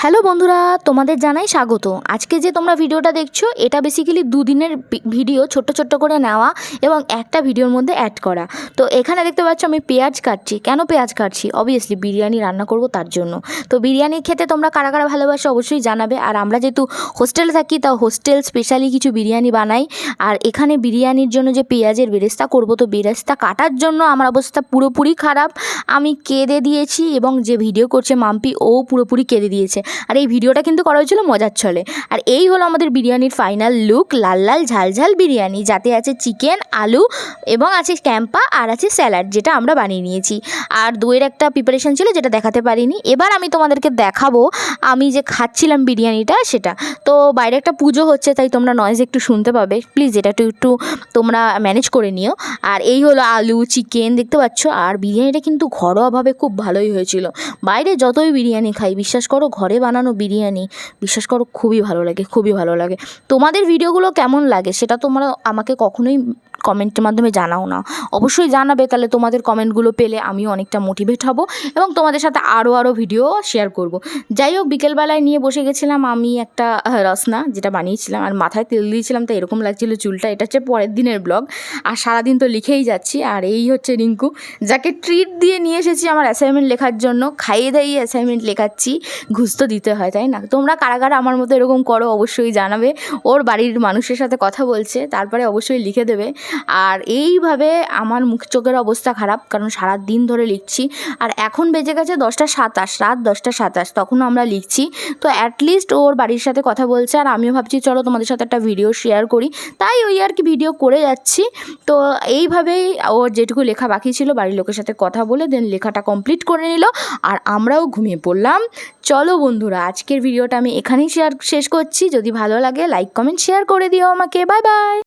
Hello বন্ধুরা, তোমাদের জানাই স্বাগত। আজকে যে তোমরা ভিডিওটা দেখছো এটা বেসিক্যালি দুদিনের ভিডিও ছোট্ট ছোট্ট করে নেওয়া এবং একটা ভিডিওর মধ্যে অ্যাড করা। তো এখানে দেখতে পাচ্ছ আমি পেঁয়াজ কাটছি। কেন পেঁয়াজ কাটছি? অবভিয়াসলি বিরিয়ানি রান্না করব তার জন্য। তো বিরিয়ানি খেতে তোমরা কারা কারা ভালোবাসো অবশ্যই জানাবে। আর আমরা যেহেতু হোস্টেলে থাকি তা হোস্টেল স্পেশালি কিছু বিরিয়ানি বানাই। আর এখানে বিরিয়ানির জন্য যে পেঁয়াজের বেরেস্তা করব, তো বেরেস্তা কাটার জন্য আমার অবস্থা পুরোপুরি খারাপ। আমি কেঁদে দিয়েছি এবং যে ভিডিও করছে মাম্পি ও পুরোপুরি কেঁদে দিয়েছে। আর এই ভিডিওটা কিন্তু করা হয়েছিল মজার ছলে। আর এই হলো আমাদের বিরিয়ানির ফাইনাল লুক, লাল লাল ঝাল ঝাল বিরিয়ানি, যাতে আছে চিকেন, আলু এবং আছে ক্যাম্পা আর আছে স্যালাড, যেটা আমরা বানিয়ে নিয়েছি। আর দইয়ের একটা প্রিপারেশন ছিল যেটা দেখাতে পারিনি। এবার আমি তোমাদেরকে দেখাবো আমি যে খাচ্ছিলাম বিরিয়ানিটা সেটা। তো বাইরে একটা পুজো হচ্ছে তাই তোমরা নয়েজ একটু শুনতে পাবে, প্লিজ এটা একটু তোমরা ম্যানেজ করে নিও। আর এই হলো আলু চিকেন দেখতে পাচ্ছ। আর বিরিয়ানিটা কিন্তু ঘরোয়াভাবে খুব ভালোই হয়েছিল। বাইরে যতই বিরিয়ানি খাই, বিশ্বাস করো ঘরে বানানো বিরিয়ানি বিশ্বাস করো খুবই ভালো লাগে, খুবই ভালো লাগে। তোমাদের ভিডিওগুলো কেমন লাগে সেটা তোমরা আমাকে কখনোই কমেন্টের মাধ্যমে জানাও না, অবশ্যই জানাবে। তাহলে তোমাদের কমেন্টগুলো পেলে আমিও অনেকটা মোটিভেট হব এবং তোমাদের সাথে আরও ভিডিও শেয়ার করব। যাই হোক, বিকেলবেলায় নিয়ে বসে গেছিলাম আমি একটা রসনা, যেটা বানিয়েছিলাম। আর মাথায় তেল দিয়েছিলাম তাই এরকম লাগছিল চুলটা। এটা হচ্ছে পরের দিনের ব্লগ। আর সারাদিন তো লিখেই যাচ্ছি। আর এই হচ্ছে রিঙ্কু, যাকে ট্রিট দিয়ে নিয়ে এসেছি আমার অ্যাসাইনমেন্ট লেখার জন্য। খাইয়ে দাইয়ে অ্যাসাইনমেন্ট লেখাচ্ছি, ঘুষ তো দিতে হয় তাই না? তোমরা কারা কারা আমার মতো এরকম করো অবশ্যই জানাবে। ওর বাড়ির মানুষের সাথে কথা বলছে, তারপরে অবশ্যই লিখে দেবে। আর এইভাবে আমার মুখ চোখের অবস্থা খারাপ, কারণ সারা দিন ধরে লিখছি। আর এখন বেজে গেছে 10:27, রাত 10:27, তখনও আমরা লিখছি। তো অ্যাটলিস্ট ওর বাড়ির সাথে কথা বলছে। আর আমিও ভাবছি চলো তোমাদের সাথে একটা ভিডিও শেয়ার করি, তাই ওই আর কি ভিডিও করে যাচ্ছি। তো এইভাবেই ওর যেটুকু লেখা বাকি ছিল বাড়ির লোকের সাথে কথা বলে দেন লেখাটা কমপ্লিট করে নিল। আর আমরাও ঘুমিয়ে পড়লাম। চলো বন্ধুরা, আজকের ভিডিওটা আমি এখানেই শেষ করছি। যদি ভালো লাগে লাইক কমেন্ট শেয়ার করে দিও আমাকে। Bye bye.